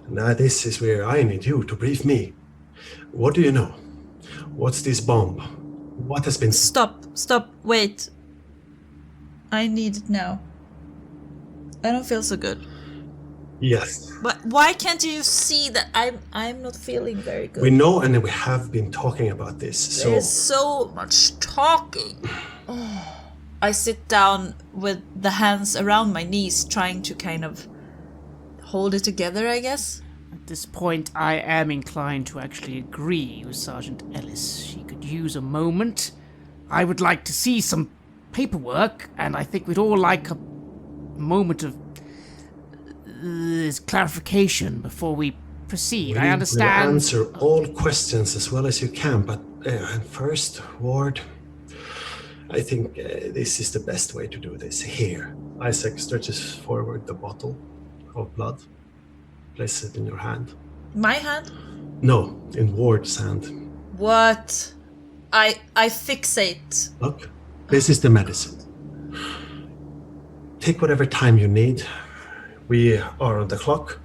Now this is where I need you to brief me. What do you know? What's this bomb? What has been... Stop, wait. I need it now. I don't feel so good. Yes. But why can't you see that I'm not feeling very good? We know, and we have been talking about this, There's so much talking. I sit down with the hands around my knees, trying to kind of hold it together, I guess. At this point, I am inclined to actually agree with Sergeant Ellis. She could use a moment. I would like to see some paperwork, and I think we'd all like a moment of clarification before we proceed. I understand. We'll answer all questions as well as you can, but first, Ward, I think this is the best way to do this. Here. Isaac stretches forward the bottle of blood. Place it in your hand. My hand? No, in Ward's hand. What? I fixate. Look, this is the medicine. Take whatever time you need. We are on the clock.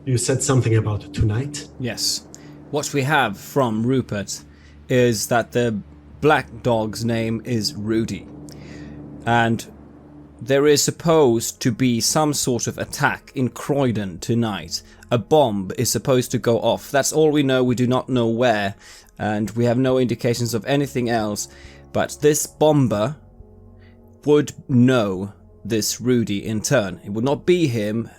You said something about tonight? Yes. What we have from Rupert is that the black dog's name is Rudy. And there is supposed to be some sort of attack in Croydon tonight. A bomb is supposed to go off. That's all we know. We do not know where. And we have no indications of anything else. But this bomber would know this Rudy in turn. It would not be him,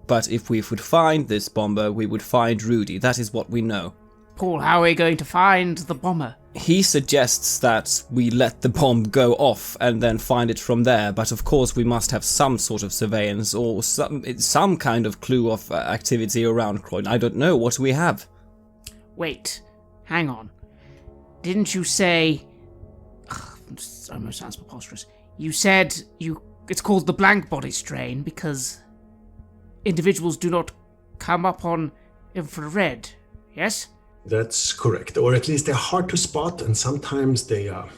but if we would find this bomber, we would find Rudy. That is what we know. Paul, how are we going to find the bomber? He suggests that we let the bomb go off and then find it from there, but of course we must have some sort of surveillance or some kind of clue of activity around Croydon. I don't know what we have. Wait, hang on. Didn't you say... This almost sounds preposterous. You said it's called the blank body strain because individuals do not come up on infrared, yes? That's correct, or at least they're hard to spot, and sometimes they are.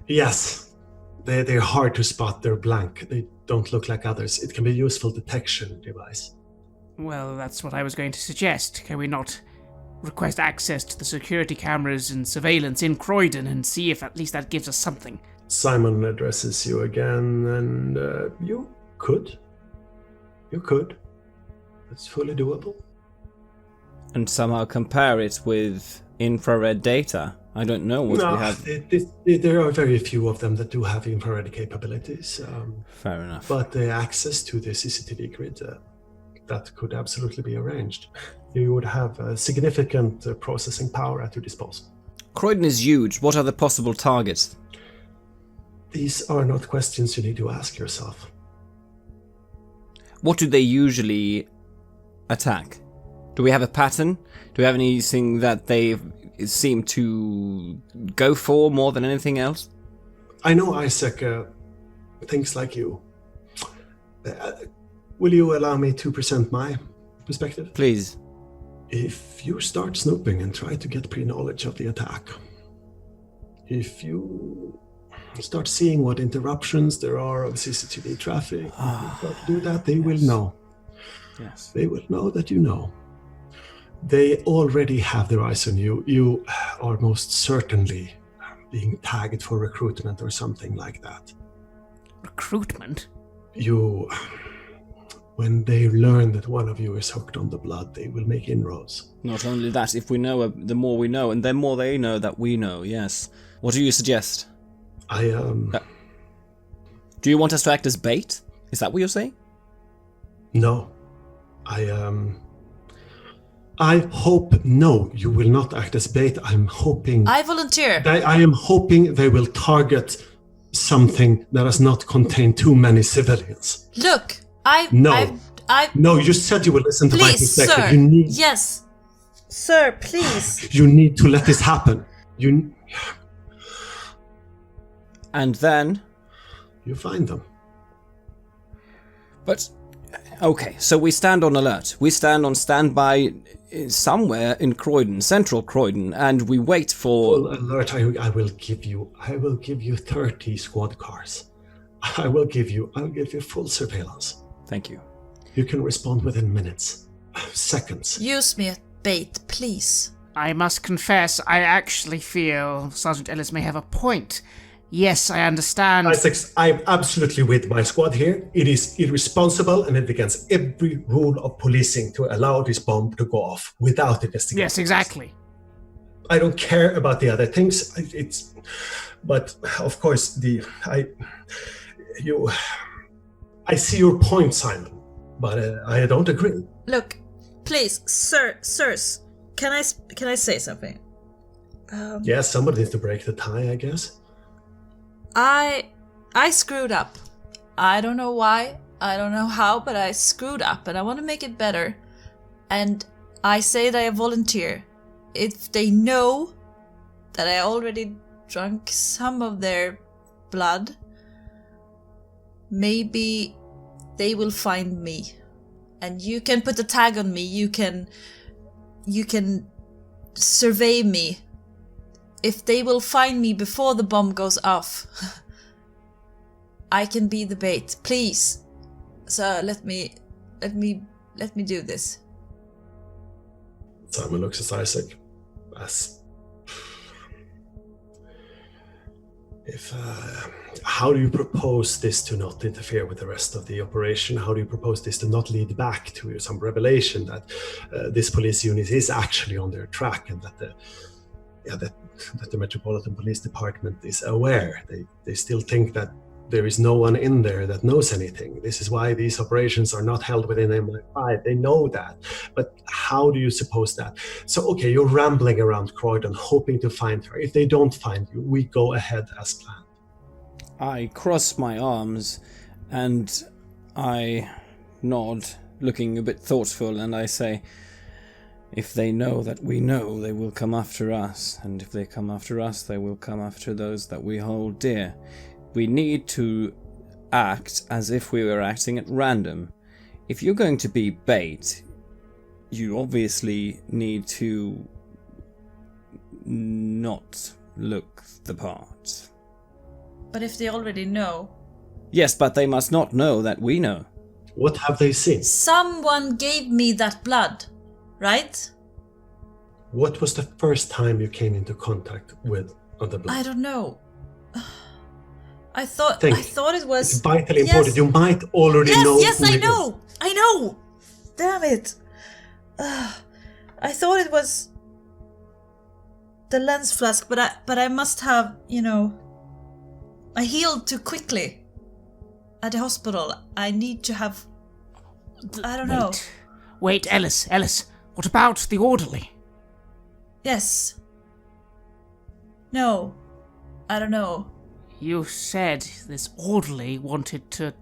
Yes, they're hard to spot. They're blank. They don't look like others. It can be a useful detection device. Well, that's what I was going to suggest. Can we not request access to the security cameras and surveillance in Croydon and see if at least that gives us something? Simon addresses you again, and you could. You could. It's fully doable. And somehow compare it with infrared data. I don't know what we have. There are very few of them that do have infrared capabilities. Fair enough. But the access to the CCTV grid, that could absolutely be arranged. You would have significant processing power at your disposal. Croydon is huge. What are the possible targets? These are not questions you need to ask yourself. What do they usually attack? Do we have a pattern? Do we have anything that they seem to go for more than anything else? I know Isaac thinks like you. Will you allow me to present my perspective? Please. If you start snooping and try to get pre-knowledge of the attack, if you start seeing what interruptions there are of CCTV traffic, if you start to do that, they will know. Yes. They will know that you know. They already have their eyes on you. You are most certainly being tagged for recruitment or something like that. Recruitment? When they learn that one of you is hooked on the blood, they will make inroads. Not only that, if we know, the more we know, and the more they know that we know, yes. What do you suggest? Do you want us to act as bait? Is that what you're saying? No. I hope, no, you will not act as bait. I'm hoping... I volunteer. I am hoping they will target something that does not contain too many civilians. Look, No, you said you would listen to my please, perspective. sir. Yes. Sir, please. You need to let this happen. And then? You find them. But, okay, so we stand on alert. We stand on standby somewhere in Croydon, central Croydon, and we wait for... Full alert, I will give you 30 squad cars. I will give you full surveillance. Thank you. You can respond within minutes, seconds. Use me as bait, please. I must confess, I actually feel Sergeant Ellis may have a point. Yes, I understand. I'm absolutely with my squad here. It is irresponsible and it against every rule of policing to allow this bomb to go off without investigation. Yes, exactly. I don't care about the other things. But of course, I see your point, Simon, but I don't agree. Look, please, sirs, can I say something? Yes, somebody needs to break the tie, I guess. I screwed up. I don't know why, I don't know how, but I screwed up and I want to make it better. And I say that I volunteer. If they know that I already drank some of their blood, maybe they will find me. And you can put a tag on me, you can survey me. If they will find me before the bomb goes off, I can be the bait. Please, sir, let me do this. Simon looks at Isaac. How do you propose this to not interfere with the rest of the operation? How do you propose this to not lead back to some revelation that this police unit is actually on their track and that the Metropolitan Police Department is aware? They still think that there is no one in there that knows anything. This is why these operations are not held within MI5. They know that. But how do you suppose that? So, okay, you're rambling around Croydon, hoping to find her. If they don't find you, we go ahead as planned. I cross my arms and I nod, looking a bit thoughtful, and I say, if they know that we know, they will come after us. And if they come after us, they will come after those that we hold dear. We need to act as if we were acting at random. If you're going to be bait, you obviously need to not look the part. But if they already know... Yes, but they must not know that we know. What have they seen? Someone gave me that blood, right? What was the first time you came into contact with the blood? I don't know. I thought it was... It's vitally important. You might already know. Yes, I know! I know! Damn it! I thought it was the lens flask, but I must have, I healed too quickly at the hospital. I need to have... I don't know. Wait, Ellis, what about the orderly? Yes. No. I don't know. You said this orderly wanted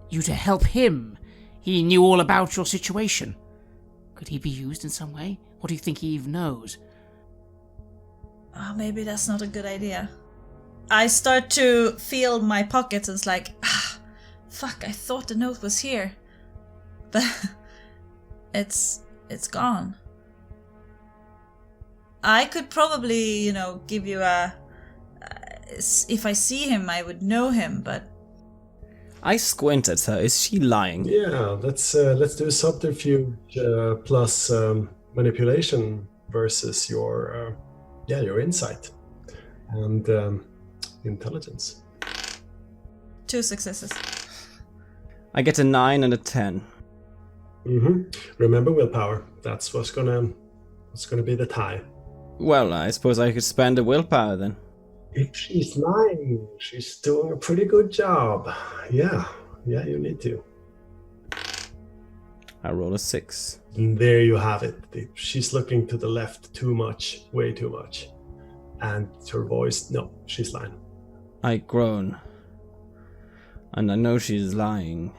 you to help him. He knew all about your situation. Could he be used in some way? What do you think he even knows? maybe that's not a good idea. I start to feel my pockets and it's like, fuck, I thought the note was here. But it's gone. I could probably, give you if I see him, I would know him, but... I squint at her. Is she lying? Yeah, let's do subterfuge plus manipulation versus your insight and intelligence. 2 successes. I get a 9 and a 10. Remember willpower. That's what's gonna be the tie. Well, I suppose I could spend a willpower then. If she's lying, she's doing a pretty good job. Yeah, you need to. I roll a 6. And there you have it. She's looking to the left too much, way too much. And her voice, no, she's lying. I groan. And I know she's lying.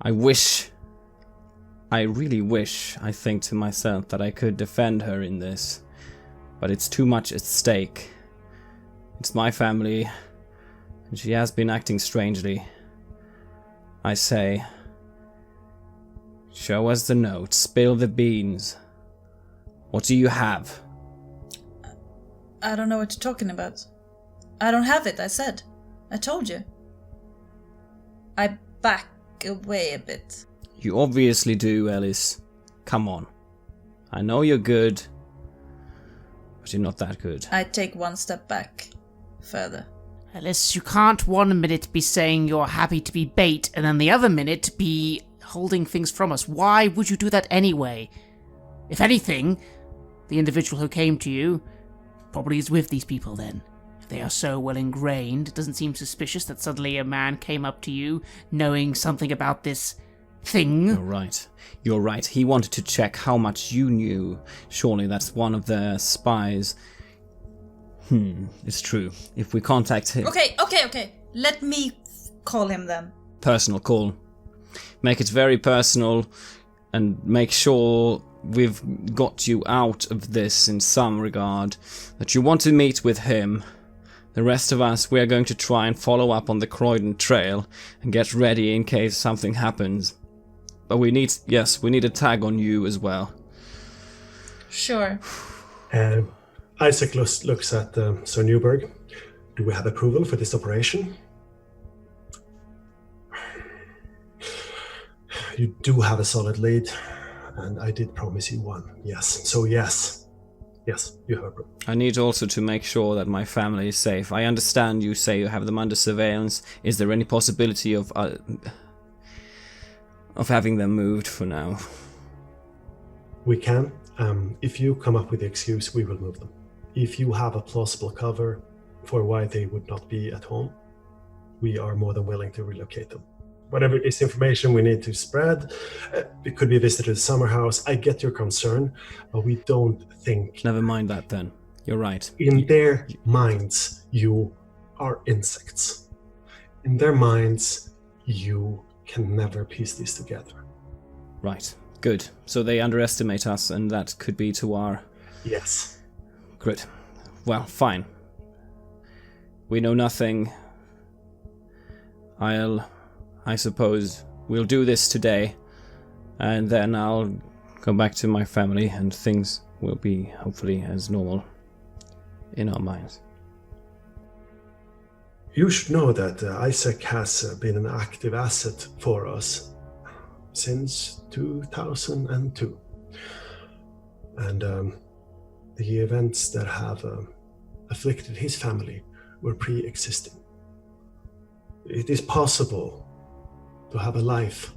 I really wish, I think to myself, that I could defend her in this. But it's too much at stake. It's my family, and she has been acting strangely. I say, show us the note, spill the beans. What do you have? I don't know what you're talking about. I don't have it, I said. I told you. I back away a bit. You obviously do, Ellis. Come on. I know you're good, but you're not that good. I take 1 step back. Further. Alice, you can't one minute be saying you're happy to be bait and then the other minute be holding things from us. Why would you do that anyway? If anything, the individual who came to you probably is with these people then. If they are so well ingrained, it doesn't seem suspicious that suddenly a man came up to you knowing something about this thing. You're right. He wanted to check how much you knew. Surely that's one of their spies. It's true. If we contact him... Okay. Let me call him then. Personal call. Make it very personal and make sure we've got you out of this in some regard. That you want to meet with him. The rest of us, we are going to try and follow up on the Croydon trail and get ready in case something happens. But we need a tag on you as well. Sure. Isaac looks at Sir Newburgh. Do we have approval for this operation? You do have a solid lead, and I did promise you one. Yes. So yes, you have approval. I need also to make sure that my family is safe. I understand you say you have them under surveillance. Is there any possibility of having them moved for now? We can. If you come up with the excuse, we will move them. If you have a plausible cover for why they would not be at home, we are more than willing to relocate them. Whatever is information we need to spread, it could be a visit to the summer house. I get your concern, but we don't think... Never mind that then. You're right. In their minds, you are insects. In their minds, you can never piece these together. Right. Good. So they underestimate us, and that could be to our... Yes. Good. Well, fine. We know nothing. I suppose we'll do this today, and then I'll go back to my family, and things will be hopefully as normal in our minds. You should know that Isaac has been an active asset for us since 2002. And the events that have afflicted his family were pre-existing. It is possible to have a life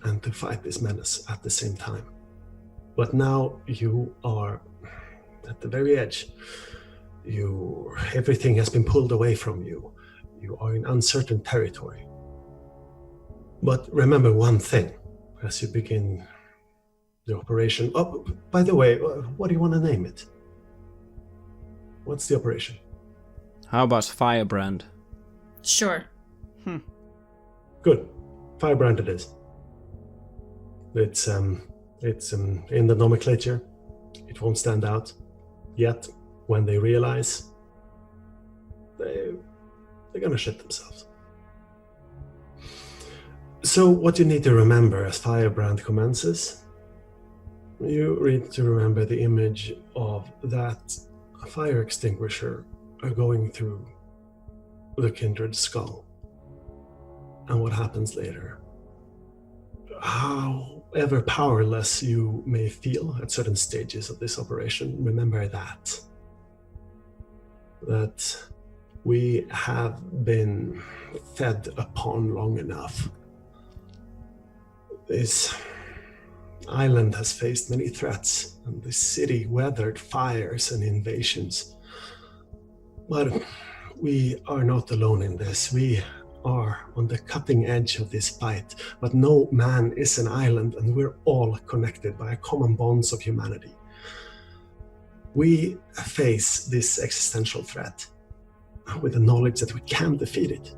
and to fight this menace at the same time. But now you are at the very edge. Everything has been pulled away from you. You are in uncertain territory. But remember one thing as you begin the operation. Oh, by the way, what do you want to name it? What's the operation? How about Firebrand? Sure. Good. Firebrand it is. It's in the nomenclature. It won't stand out yet, when they realize, they're gonna shit themselves. So what you need to remember as Firebrand commences, you need to remember the image of that fire extinguisher going through the Kindred skull, and what happens later. However powerless you may feel at certain stages of this operation, remember that we have been fed upon long enough. This island has faced many threats, and this city weathered fires and invasions. But we are not alone in this. We are on the cutting edge of this fight, but no man is an island, and we're all connected by common bonds of humanity. We face this existential threat with the knowledge that we can defeat it.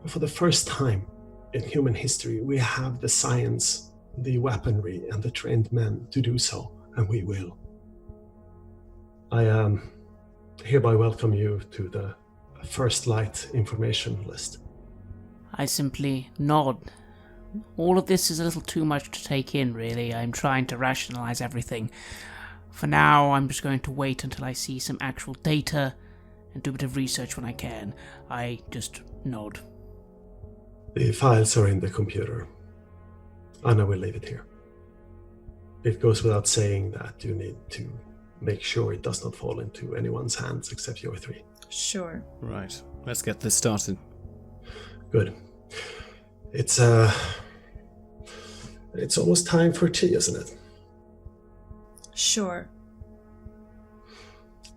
For the first time in human history, we have the science, the weaponry, and the trained men to do so, and we will. I hereby welcome you to the First Light information list. I simply nod. All of this is a little too much to take in, really. I'm trying to rationalize everything. For now, I'm just going to wait until I see some actual data and do a bit of research when I can. I just nod. The files are in the computer. Anna will leave it here. It goes without saying that you need to make sure it does not fall into anyone's hands except your three. Sure. Right, let's get this started. Good. It's almost time for tea, isn't it? Sure.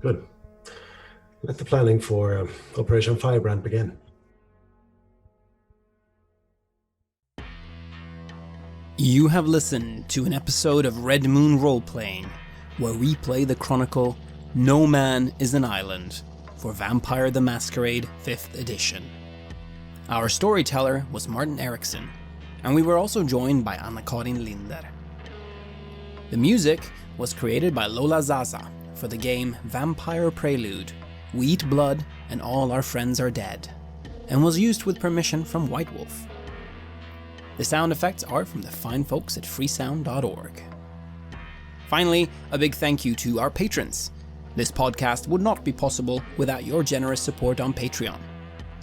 Good. Let the planning for Operation Firebrand begin. You have listened to an episode of Red Moon Roleplaying, where we play the chronicle No Man is an Island for Vampire the Masquerade 5th edition. Our storyteller was Martin Ericsson, and we were also joined by Anna-Karin Linder. The music was created by Lola Zaza for the game Vampire Prelude, We Eat Blood and All Our Friends Are Dead, and was used with permission from White Wolf. The sound effects are from the fine folks at freesound.org. Finally, a big thank you to our patrons. This podcast would not be possible without your generous support on Patreon.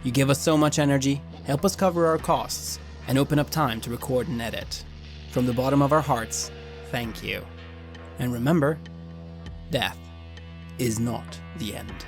You give us so much energy, help us cover our costs, and open up time to record and edit. From the bottom of our hearts, thank you. And remember, death is not the end.